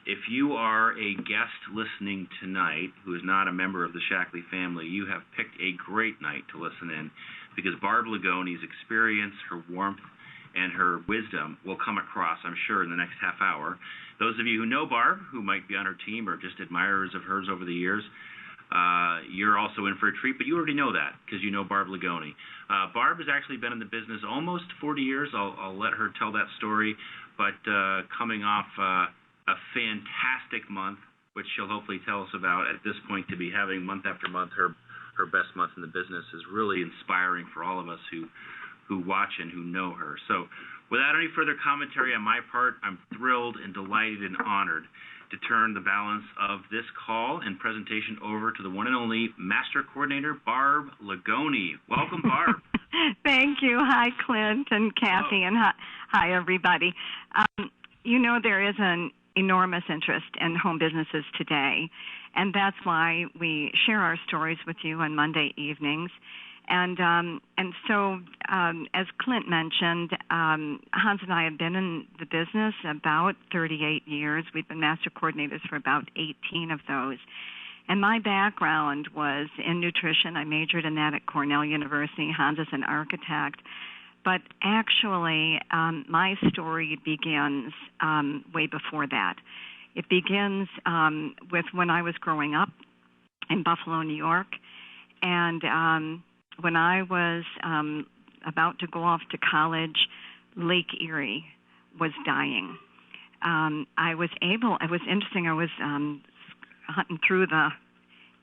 if you are a guest listening tonight who is not a member of the Shackley family, you have picked a great night to listen in, because Barb Lagoni's experience, her warmth, and her wisdom will come across, I'm sure, in the next half hour. Those of you who know Barb, who might be on her team or just admirers of hers over the years, you're also in for a treat, but you already know that because you know Barb Lagoni. Barb has actually been in the business almost 40 years. I'll let her tell that story, but coming off a fantastic month, which she'll hopefully tell us about at this point, to be having month after month her best month in the business is really inspiring for all of us who watch and who know her. So without any further commentary on my part, I'm thrilled and delighted and honored to turn the balance of this call and presentation over to the one and only Master Coordinator, Barb Lagoni. Welcome, Barb. Thank you. Hi, Clint and Kathy, and hi, everybody. You know, there is an enormous interest in home businesses today, and that's why we share our stories with you on Monday evenings. And so, as Clint mentioned, Hans and I have been in the business about 38 years. We've been master coordinators for about 18 of those. And my background was in nutrition. I majored in that at Cornell University. Hans is an architect. But actually, my story begins way before that. It begins with when I was growing up in Buffalo, New York. And when I was about to go off to college, Lake Erie was dying. It was interesting, I was hunting through the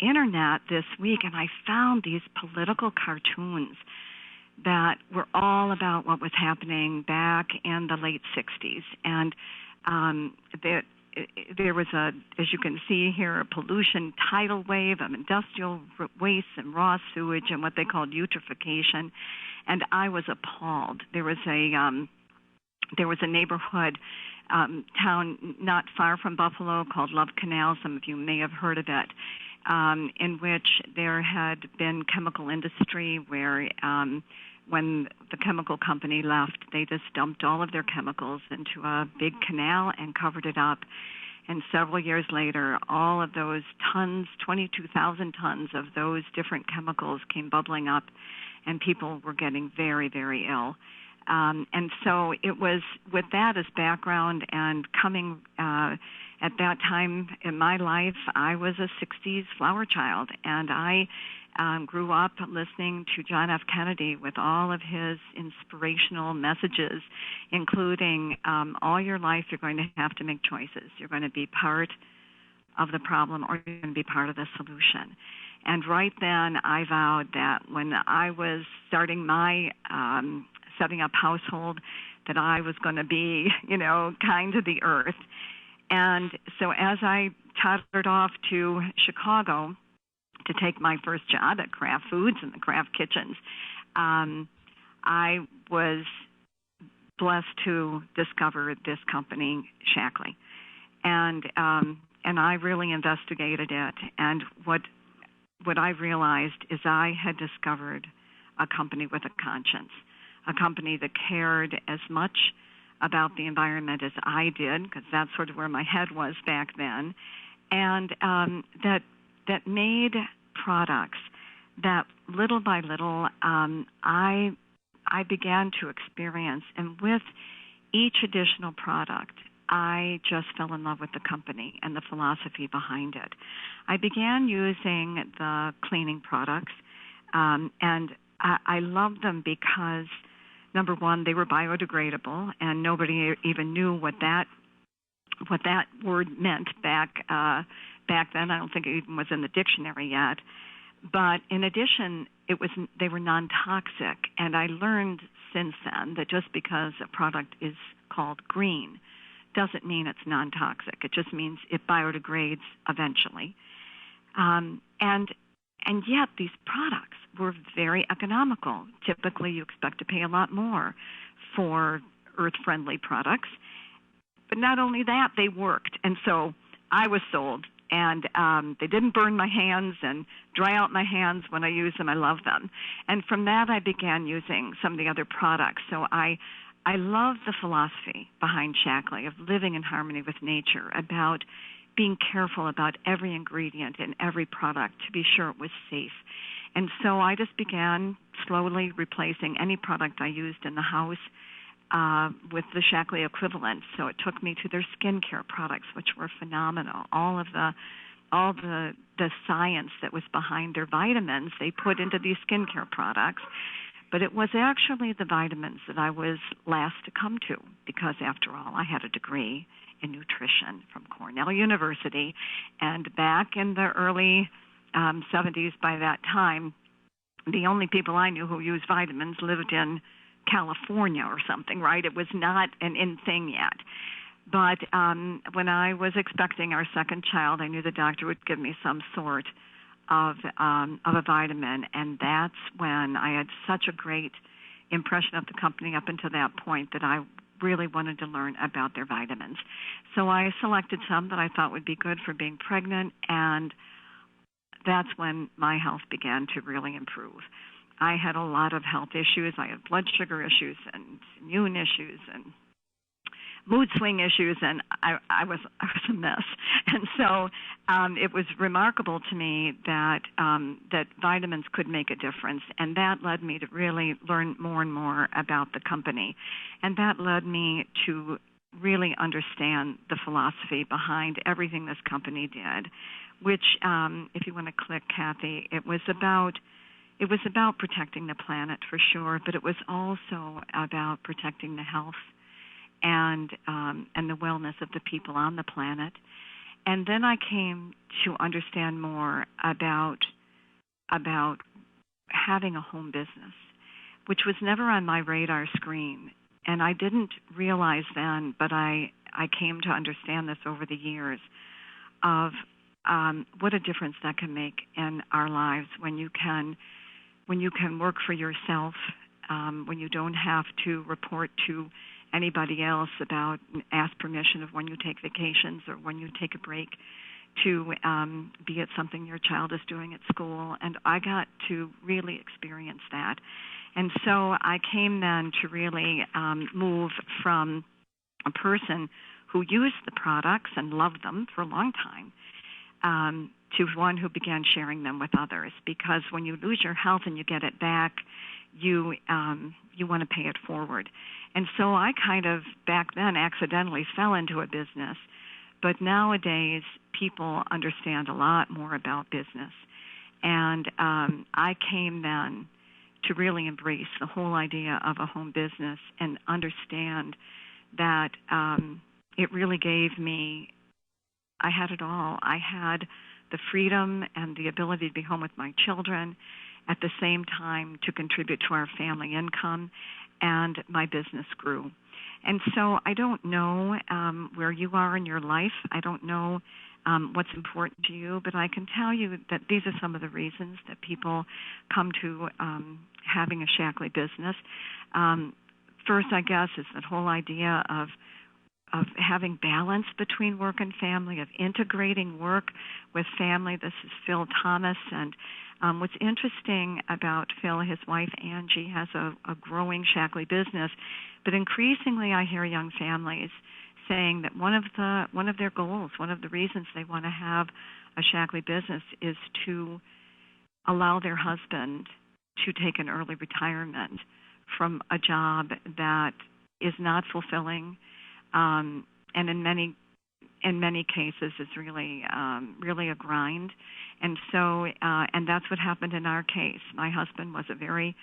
internet this week, and I found these political cartoons that were all about what was happening back in the late 60s. And there was as you can see here, a pollution tidal wave of industrial waste and raw sewage and what they called eutrophication. And I was appalled. There was a neighborhood town not far from Buffalo called Love Canal. Some of you may have heard of it, in which there had been chemical industry where when the chemical company left, they just dumped all of their chemicals into a big canal and covered it up. And several years later, all of those tons, 22,000 tons of those different chemicals came bubbling up, and people were getting very, very ill. And so it was with that as background and coming at that time in my life, I was a 60s flower child, and I grew up listening to John F. Kennedy with all of his inspirational messages, including all your life you're going to have to make choices. You're going to be part of the problem or you're going to be part of the solution. And right then I vowed that when I was starting my setting up household, that I was going to be, kind to the earth. And so as I tottered off to Chicago to take my first job at Kraft Foods and the Kraft Kitchens, I was blessed to discover this company, Shackley. And I really investigated it. And what I realized is I had discovered a company with a conscience, a company that cared as much about the environment as I did, because that's sort of where my head was back then, and that made products that little by little I began to experience. And with each additional product, I just fell in love with the company and the philosophy behind it. I began using the cleaning products, and I loved them because, number one, they were biodegradable, and nobody even knew what that word meant back then. I don't think it even was in the dictionary yet. But in addition, they were non-toxic, and I learned since then that just because a product is called green doesn't mean it's non-toxic. It just means it biodegrades eventually. And yet these products were very economical. Typically, you expect to pay a lot more for earth-friendly products. But not only that, they worked. And so I was sold. And they didn't burn my hands and dry out my hands when I used them. I love them. And from that, I began using some of the other products. So I I love the philosophy behind Shackley of living in harmony with nature, about being careful about every ingredient in every product to be sure it was safe. And so I just began slowly replacing any product I used in the house with the Shackley equivalent. So it took me to their skincare products, which were phenomenal. All the science that was behind their vitamins they put into these skincare products. But it was actually the vitamins that I was last to come to, because after all, I had a degree in nutrition from Cornell University, and back in the early 70s, by that time, the only people I knew who used vitamins lived in California or something, right? It was not an in thing yet. But when I was expecting our second child, I knew the doctor would give me some sort of a vitamin, and that's when I had such a great impression of the company up until that point that I really wanted to learn about their vitamins. So I selected some that I thought would be good for being pregnant, and that's when my health began to really improve. I had a lot of health issues. I had blood sugar issues and immune issues and mood swing issues, and I was a mess. And so it was remarkable to me that that vitamins could make a difference, and that led me to really learn more and more about the company, and that led me to really understand the philosophy behind everything this company did, which, if you want to click, Kathy, it was about protecting the planet for sure, but it was also about protecting the health and the wellness of the people on the planet. And then I came to understand more about having a home business, which was never on my radar screen. And I didn't realize then, but I came to understand this over the years, of what a difference that can make in our lives when you can work for yourself, when you don't have to report to anybody else about, ask permission of when you take vacations or when you take a break, to be it something your child is doing at school. And I got to really experience that. And so I came then to really move from a person who used the products and loved them for a long time to one who began sharing them with others. Because when you lose your health and you get it back, you want to pay it forward. And so I kind of back then accidentally fell into a business. But nowadays, people understand a lot more about business. And I came then to really embrace the whole idea of a home business and understand that it really gave me, I had it all. I had the freedom and the ability to be home with my children, at the same time to contribute to our family income, and my business grew. And so I don't know where you are in your life. I don't know what's important to you, but I can tell you that these are some of the reasons that people come to having a Shackley business. First, I guess, is that whole idea of having balance between work and family, of integrating work with family. This is Phil Thomas, and what's interesting about Phil, his wife Angie has a growing Shackley business, but increasingly I hear young families saying that one of their goals, one of the reasons they want to have a Shackley business, is to allow their husband to take an early retirement from a job that is not fulfilling, and in many cases is really a grind. And so and that's what happened in our case. My husband was a very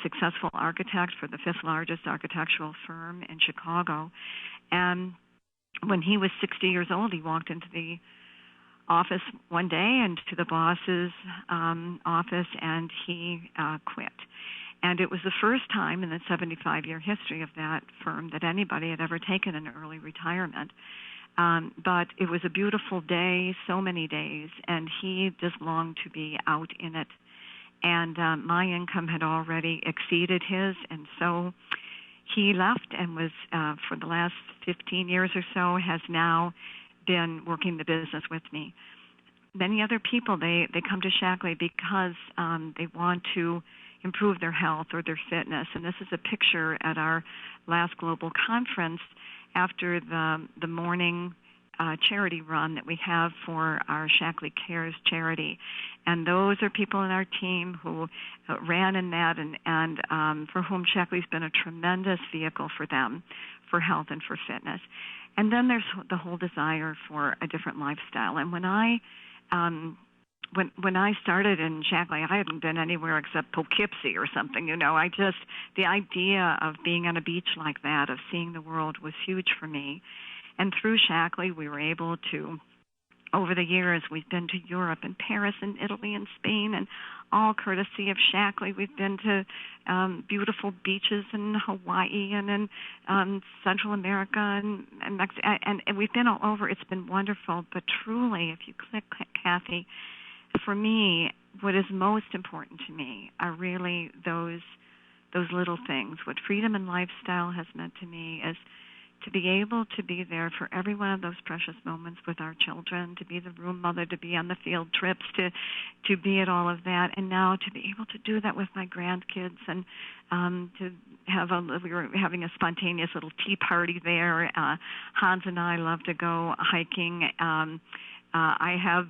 successful architect for the fifth largest architectural firm in Chicago, and when he was 60 years old, he walked into the office one day and to the boss's office, and he quit. And it was the first time in the 75-year history of that firm that anybody had ever taken an early retirement. But it was a beautiful day, so many days, and he just longed to be out in it. And my income had already exceeded his, and so he left and was, for the last 15 years or so, has now been working the business with me. Many other people, they come to Shackley because they want to improve their health or their fitness. And this is a picture at our last global conference after the morning charity run that we have for our Shackley Cares charity. And those are people in our team who ran in that and for whom Shackley's been a tremendous vehicle for them, for health and for fitness. And then there's the whole desire for a different lifestyle. And when I started in Shackley, I hadn't been anywhere except Poughkeepsie or something, the idea of being on a beach like that, of seeing the world, was huge for me. And through Shackley, we were able to, over the years, we've been to Europe and Paris and Italy and Spain, and all courtesy of Shackley. We've been to beautiful beaches in Hawaii and in Central America and Mexico, and we've been all over. It's been wonderful. But truly, if you click, Kathy, for me, what is most important to me are really those little things. What freedom and lifestyle has meant to me is to be able to be there for every one of those precious moments with our children, to be the room mother, to be on the field trips, to be at all of that, and now to be able to do that with my grandkids, and we were having a spontaneous little tea party there. Hans and I love to go hiking. I have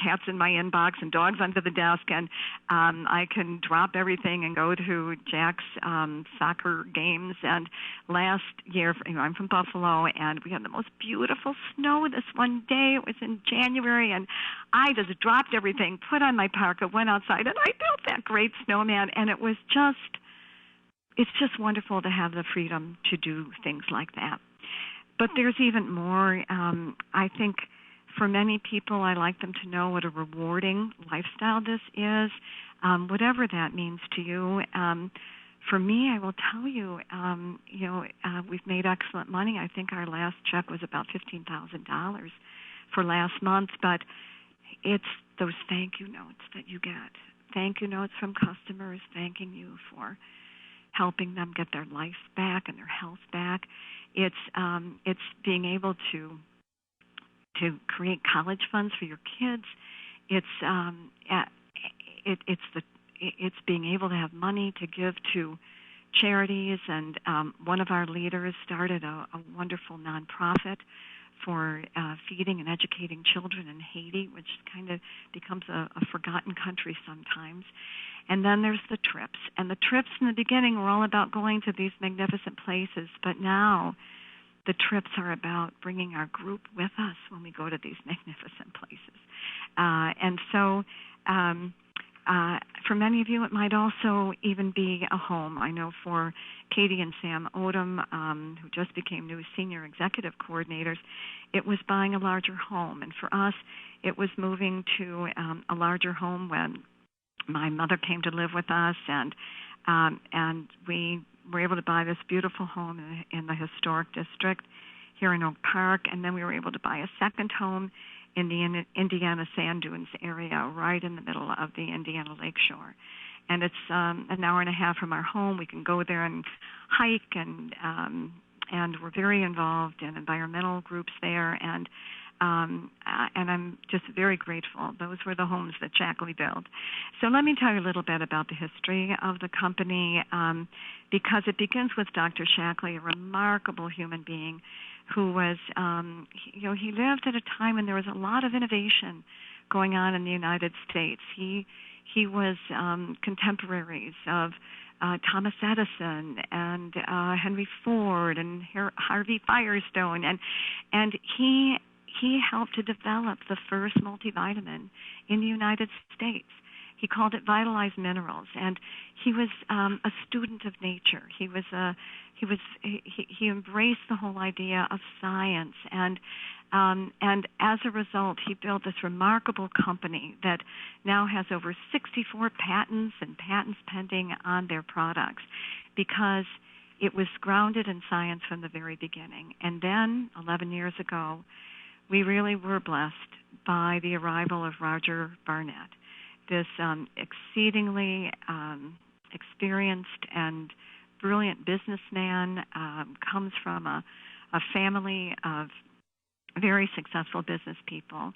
cats in my inbox and dogs under the desk, and I can drop everything and go to Jack's soccer games. And last year, I'm from Buffalo, and we had the most beautiful snow this one day. It was in January, and I just dropped everything, put on my parka, went outside, and I built that great snowman. And it's just wonderful to have the freedom to do things like that. But there's even more. I think for many people, I like them to know what a rewarding lifestyle this is, whatever that means to you. For me, I will tell you, we've made excellent money. I think our last check was about $15,000 for last month, but it's those thank you notes that you get. Thank you notes from customers thanking you for helping them get their life back and their health back. It's being able to create college funds for your kids. It's being able to have money to give to charities. And one of our leaders started a wonderful nonprofit for feeding and educating children in Haiti, which kind of becomes a forgotten country sometimes. And then there's the trips. And the trips in the beginning were all about going to these magnificent places, but now the trips are about bringing our group with us when we go to these magnificent places. And so for many of you, it might also even be a home. I know for Katie and Sam Odom, who just became new senior executive coordinators, it was buying a larger home. And for us, it was moving to a larger home when my mother came to live with us, and we were able to buy this beautiful home in the historic district here in Oak Park, and then we were able to buy a second home in the Indiana Sand Dunes area, right in the middle of the Indiana Lakeshore. And it's an hour and a half from our home. We can go there and hike, and we're very involved in environmental groups there, and I'm just very grateful. Those were the homes that Shackley built. So let me tell you a little bit about the history of the company, because it begins with Dr. Shackley, a remarkable human being who was, he lived at a time when there was a lot of innovation going on in the United States. He was contemporaries of Thomas Edison and Henry Ford and Harvey Firestone, and he helped to develop the first multivitamin in the United States. He called it Vitalized Minerals, and he was a student of nature. He embraced the whole idea of science, and as a result, he built this remarkable company that now has over 64 patents and patents pending on their products, because it was grounded in science from the very beginning. And then, 11 years ago, we really were blessed by the arrival of Roger Barnett, this exceedingly experienced and brilliant businessman, comes from a family of very successful business people,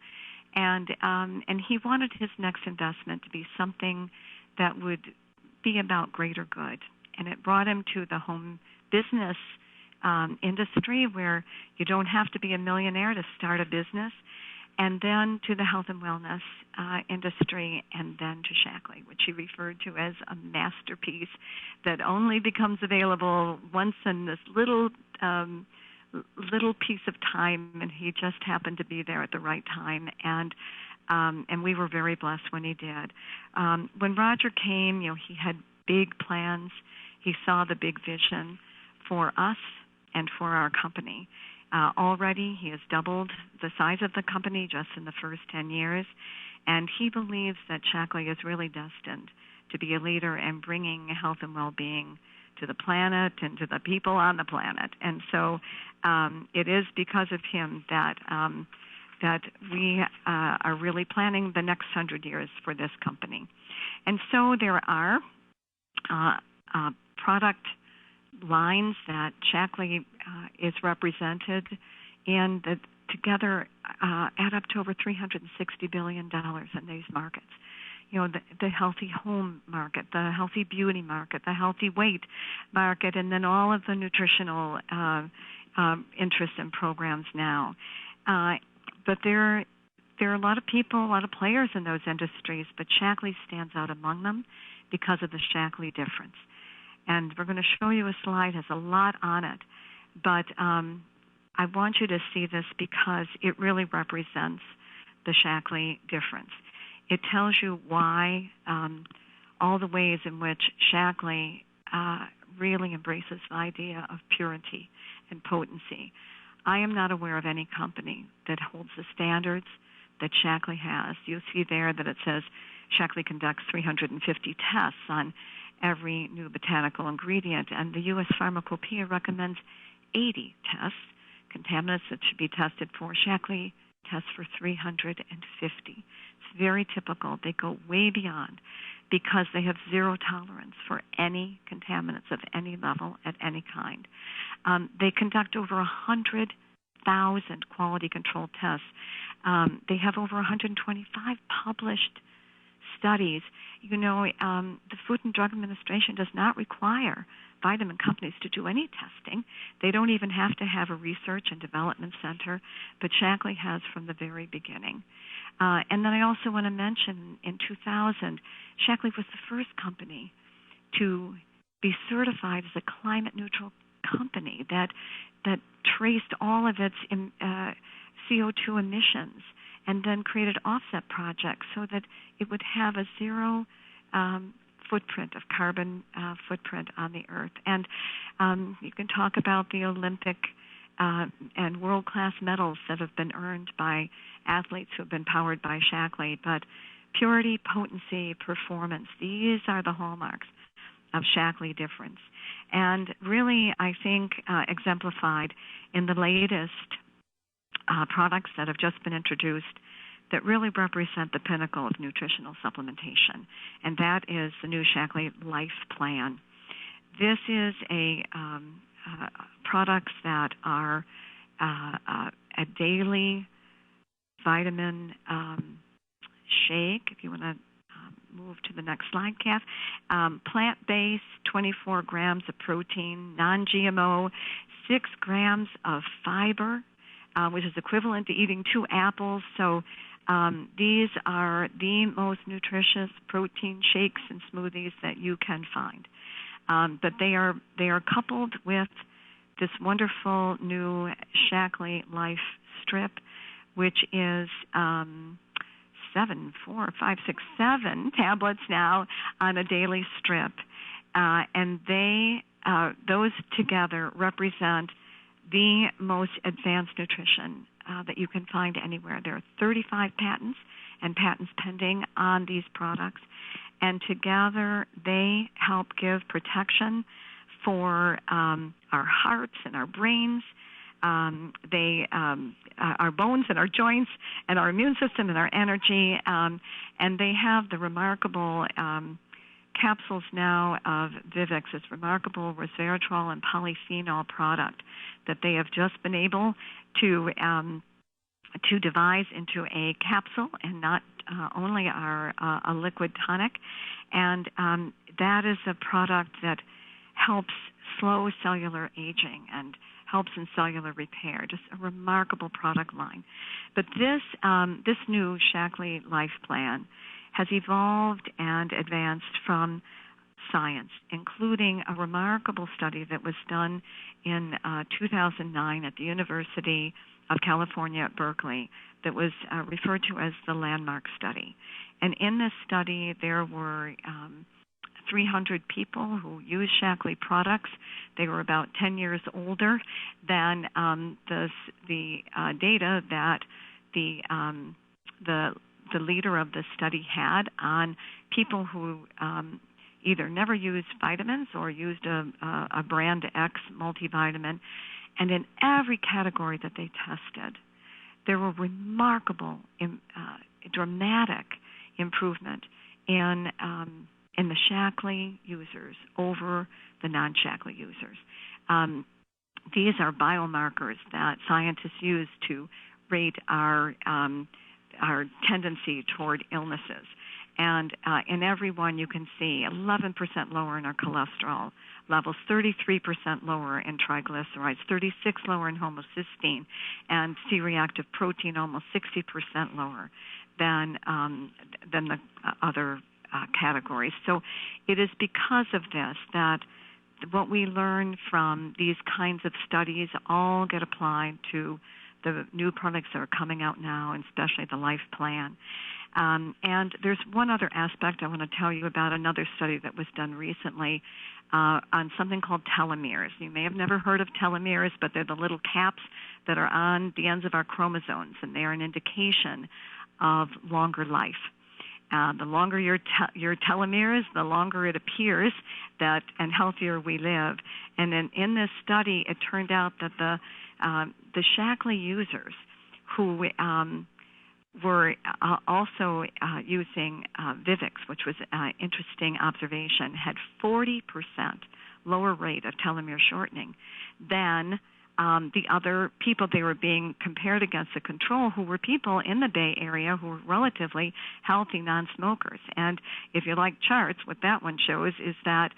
and he wanted his next investment to be something that would be about greater good. And it brought him to the home business industry, where you don't have to be a millionaire to start a business, and then to the health and wellness industry, and then to Shaklee, which he referred to as a masterpiece that only becomes available once in this little piece of time, and he just happened to be there at the right time, and we were very blessed when he did. When Roger came, he had big plans. He saw the big vision for us and for our company. Already, he has doubled the size of the company just in the first 10 years, and he believes that Shaklee is really destined to be a leader in bringing health and well-being to the planet and to the people on the planet. And so it is because of him that we are really planning the next 100 years for this company. And so there are product lines that Shaklee is represented in that together add up to over $360 billion in these markets. The healthy home market, the healthy beauty market, the healthy weight market, and then all of the nutritional interests and programs now. But there are a lot of people, a lot of players in those industries, but Shaklee stands out among them because of the Shaklee difference. And we're going to show you a slide, has a lot on it, but I want you to see this because it really represents the Shaklee difference. It tells you why all the ways in which Shaklee really embraces the idea of purity and potency. I am not aware of any company that holds the standards that Shaklee has. You'll see there that it says Shaklee conducts 350 tests on every new botanical ingredient, and the U.S. Pharmacopoeia recommends 80 tests, contaminants that should be tested for. Shaklee tests for 350. It's very typical. They go way beyond because they have zero tolerance for any contaminants of any level at any kind. They conduct over 100,000 quality control tests. They have over 125 published studies. The Food and Drug Administration does not require vitamin companies to do any testing. They don't even have to have a research and development center, but Shaklee has from the very beginning. And then I also want to mention in 2000, Shaklee was the first company to be certified as a climate neutral company that traced all of its CO2 emissions and then created offset projects so that it would have a zero footprint of carbon footprint on the earth. And you can talk about the Olympic and world-class medals that have been earned by athletes who have been powered by Shaklee. But purity, potency, performance, these are the hallmarks of Shaklee difference. And really, I think, exemplified in the latest products that have just been introduced that really represent the pinnacle of nutritional supplementation, and that is the new Shaklee Life Plan. This is products that are a daily vitamin shake, if you want to move to the next slide, Kath. Plant-based, 24 grams of protein, non-GMO, 6 grams of fiber, which is equivalent to eating 2 apples. So these are the most nutritious protein shakes and smoothies that you can find. But they are coupled with this wonderful new Shaklee Life Strip, which is 7 tablets now on a daily strip, and those together represent the most advanced nutrition that you can find anywhere. There are 35 patents and patents pending on these products, and together they help give protection for our hearts and our brains, our bones and our joints and our immune system and our energy, and they have the remarkable capsules now of Vivix, this remarkable resveratrol and polyphenol product that they have just been able to devise into a capsule and not only a liquid tonic. And that is a product that helps slow cellular aging and helps in cellular repair. Just a remarkable product line. But this new Shaklee Life Plan has evolved and advanced from science, including a remarkable study that was done in 2009 at the University of California at Berkeley that was referred to as the Landmark Study. And in this study, there were 300 people who used Shaklee products. They were about 10 years older than the data that the leader of the study had on people who either never used vitamins or used a brand X multivitamin. And in every category that they tested, there were remarkable, dramatic improvement in the Shaklee users over the non-Shaklee users. These are biomarkers that scientists use to rate our tendency toward illnesses. And in every one, you can see 11% lower in our cholesterol levels, 33% lower in triglycerides, 36% lower in homocysteine, and C-reactive protein almost 60% lower than the other categories. So it is because of this that what we learn from these kinds of studies all get applied to the new products that are coming out now, and especially the Life Plan. And there's one other aspect I want to tell you about, another study that was done recently on something called telomeres. You may have never heard of telomeres, but they're the little caps that are on the ends of our chromosomes, and they are an indication of longer life. The longer your telomeres, the longer it appears that and healthier we live. And then in this study, it turned out that the Shaklee users who were also using Vivix, which was an interesting observation, had 40% lower rate of telomere shortening than the other people they were being compared against, the control, who were people in the Bay Area who were relatively healthy non-smokers. And if you like charts, what that one shows is that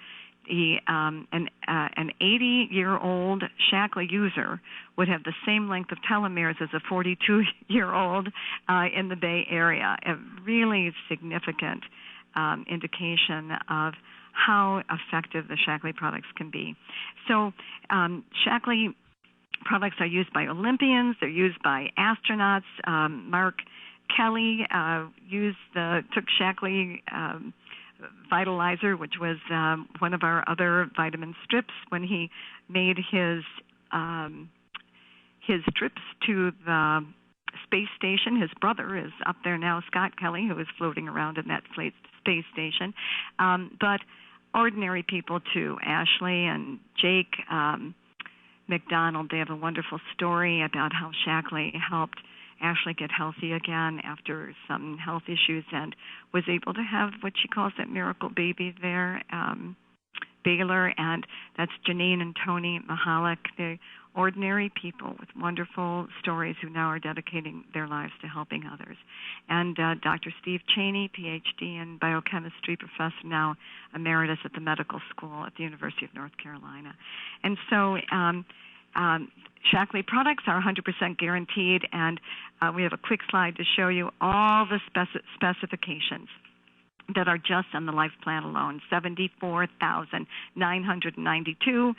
an 80-year-old Shaklee user would have the same length of telomeres as a 42-year-old in the Bay Area. A really significant indication of how effective the Shaklee products can be. So Shaklee products are used by Olympians. They're used by astronauts. Mark Kelly took Shaklee Vitalizer, which was one of our other vitamin strips, when he made his trips to the space station. His brother is up there now, Scott Kelly, who is floating around in that space station. But ordinary people too, Ashley and Jake McDonald, they have a wonderful story about how Shaklee helped Ashley get healthy again after some health issues and was able to have what she calls that miracle baby there, Baylor, and that's Janine and Tony Mahalik. They're ordinary people with wonderful stories who now are dedicating their lives to helping others. And Dr. Steve Cheney, Ph.D. in biochemistry, professor now emeritus at the medical school at the University of North Carolina. And so Shaklee products are 100% guaranteed, and we have a quick slide to show you all the specifications that are just on the Life Plan alone. 74,992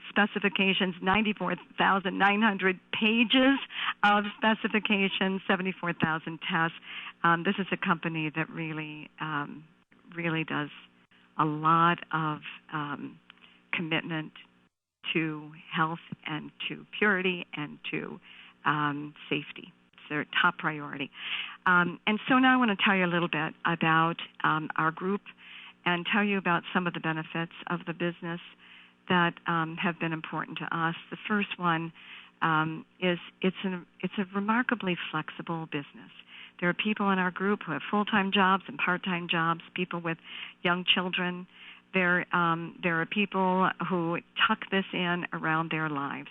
specifications, 94,900 pages of specifications, 74,000 tests. This is a company that really does a lot of commitment to health and to purity and to safety. It's their top priority. And so now I want to tell you a little bit about our group and tell you about some of the benefits of the business that have been important to us. The first one is it's a remarkably flexible business. There are people in our group who have full-time jobs and part-time jobs, people with young children. There are people who tuck this in around their lives.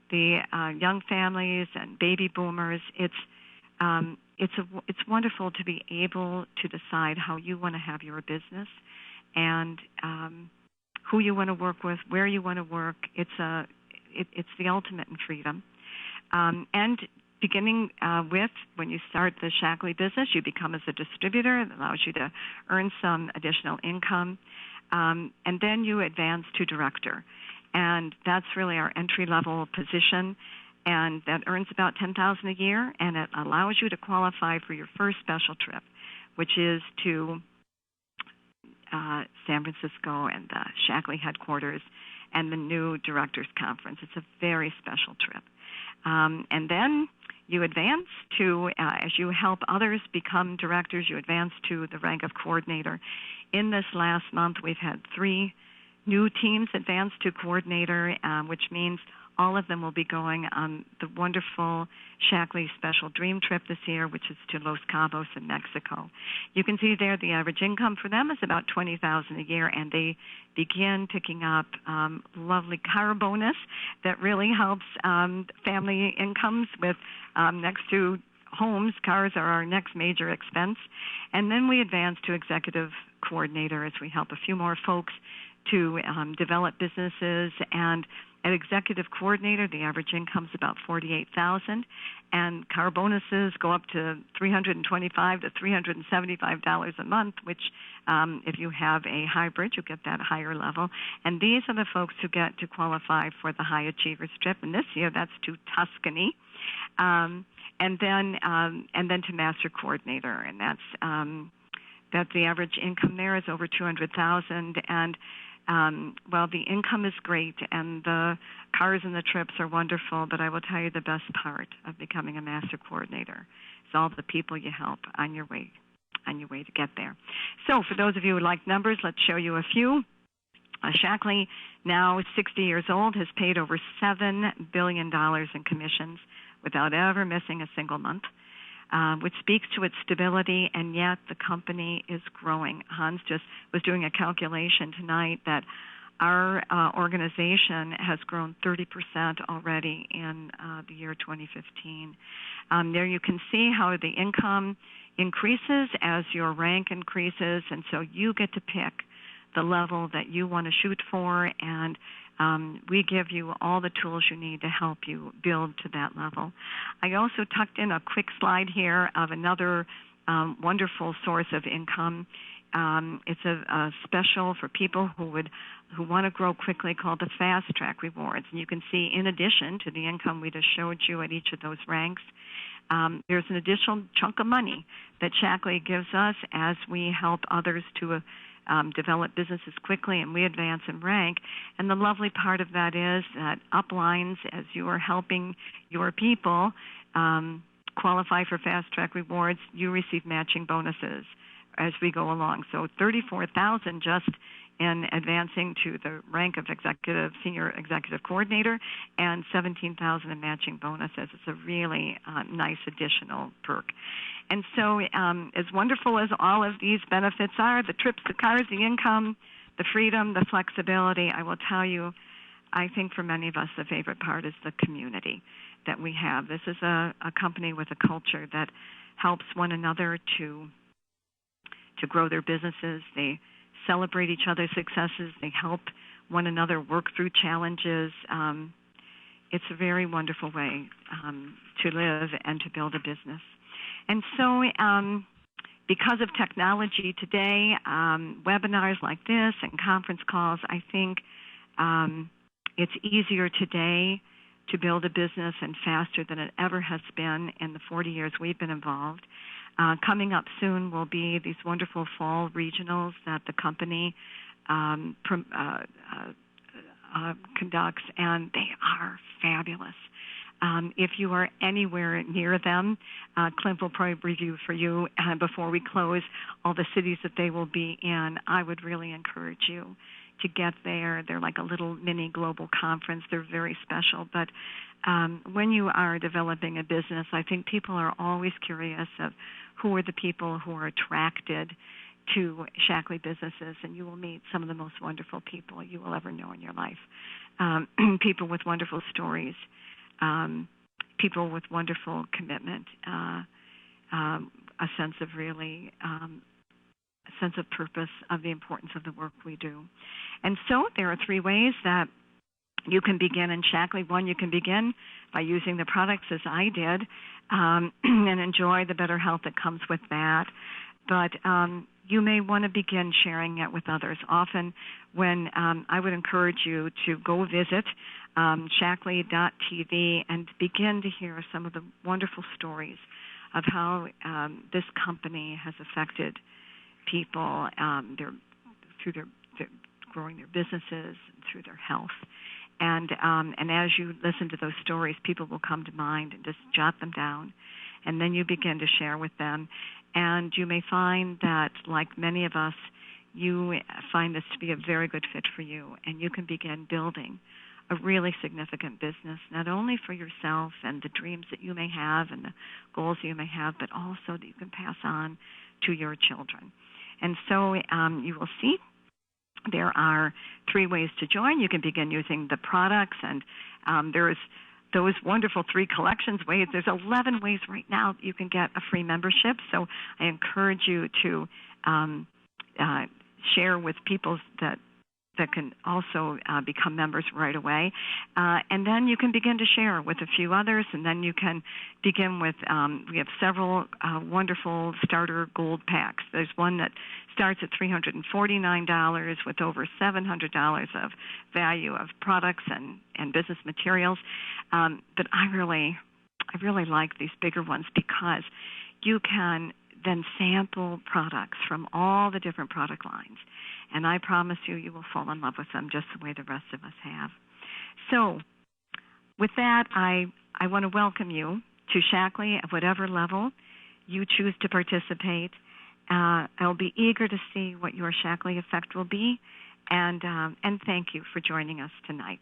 The young families and baby boomers. It's wonderful to be able to decide how you want to have your business, and who you want to work with, where you want to work. It's the ultimate in freedom. And beginning with when you start the Shackley business, you become as a distributor. It allows you to earn some additional income. And then you advance to director. And that's really our entry-level position. And that earns about $10,000 a year, and it allows you to qualify for your first special trip, which is to San Francisco and the Shackley headquarters and the new Directors Conference. It's a very special trip. And then you advance to, as you help others become directors, you advance to the rank of coordinator. In this last month, we've had 3 new teams advance to coordinator, which means all of them will be going on the wonderful Shackley Special Dream Trip this year, which is to Los Cabos in Mexico. You can see there the average income for them is about $20,000 a year, and they begin picking up lovely car bonus that really helps family incomes with next to homes. Cars are our next major expense. And then we advance to executive coordinator as we help a few more folks to develop businesses. And at executive coordinator, the average income is about $48,000, and car bonuses go up to $325 to $375 a month, which if you have a hybrid, you get that higher level. And these are the folks who get to qualify for the High Achievers trip. And this year, that's to Tuscany, and then to master coordinator, and that's the average income there is over $200,000. And well, the income is great, and the cars and the trips are wonderful, but I will tell you the best part of becoming a master coordinator is all the people you help on your way to get there. So for those of you who like numbers, let's show you a few. Shackley, now 60 years old, has paid over $7 billion in commissions without ever missing a single month, which speaks to its stability, and yet the company is growing. Hans just was doing a calculation tonight that our organization has grown 30% already in the year 2015. There you can see how the income increases as your rank increases, and so you get to pick the level that you want to shoot for, and we give you all the tools you need to help you build to that level. I also tucked in a quick slide here of another wonderful source of income. It's a special for people who want to grow quickly called the Fast Track Rewards. And you can see, in addition to the income we just showed you at each of those ranks, there's an additional chunk of money that Shackley gives us as we help others to develop businesses quickly, and we advance in rank. And the lovely part of that is that uplines, as you are helping your people qualify for Fast Track Rewards, you receive matching bonuses as we go along. So $34,000 just in advancing to the rank of senior executive coordinator, and $17,000 in matching bonuses. It's a really nice additional perk. And so as wonderful as all of these benefits are, the trips, the cars, the income, the freedom, the flexibility, I will tell you, I think for many of us the favorite part is the community that we have. This is a company with a culture that helps one another to grow their businesses. They celebrate each other's successes. They help one another work through challenges. It's a very wonderful way to live and to build a business. And so because of technology today, webinars like this and conference calls, I think it's easier today to build a business and faster than it ever has been in the 40 years we've been involved. Coming up soon will be these wonderful fall regionals that the company conducts, and they are fabulous. If you are anywhere near them, Clint will probably review for you before we close all the cities that they will be in. I would really encourage you to get there. They're like a little mini global conference. They're very special. But when you are developing a business, I think people are always curious of who are the people who are attracted to Shackley businesses, and you will meet some of the most wonderful people you will ever know in your life. People with wonderful stories, people with wonderful commitment, a sense of really sense of purpose of the importance of the work we do. And so there are 3 ways that you can begin in Shaklee. One, you can begin by using the products as I did, and enjoy the better health that comes with that. But you may want to begin sharing it with others. Often when I would encourage you to go visit Shaklee.tv and begin to hear some of the wonderful stories of how this company has affected people through their growing their businesses, through their health. And as you listen to those stories, people will come to mind, and just jot them down. And then you begin to share with them. And you may find that, like many of us, you find this to be a very good fit for you. And you can begin building a really significant business, not only for yourself and the dreams that you may have and the goals you may have, but also that you can pass on to your children. And so you will see there are 3 ways to join. You can begin using the products, and there's those wonderful 3 collections ways. There's 11 ways right now that you can get a free membership. So I encourage you to share with people that can also become members right away. And then you can begin to share with a few others, and then you can begin with, we have several wonderful starter gold packs. There's one that starts at $349 with over $700 of value of products and business materials. But I really like these bigger ones because you can then sample products from all the different product lines. And I promise you, you will fall in love with them just the way the rest of us have. So with that, I want to welcome you to Shaklee at whatever level you choose to participate. I'll be eager to see what your Shaklee effect will be. And thank you for joining us tonight.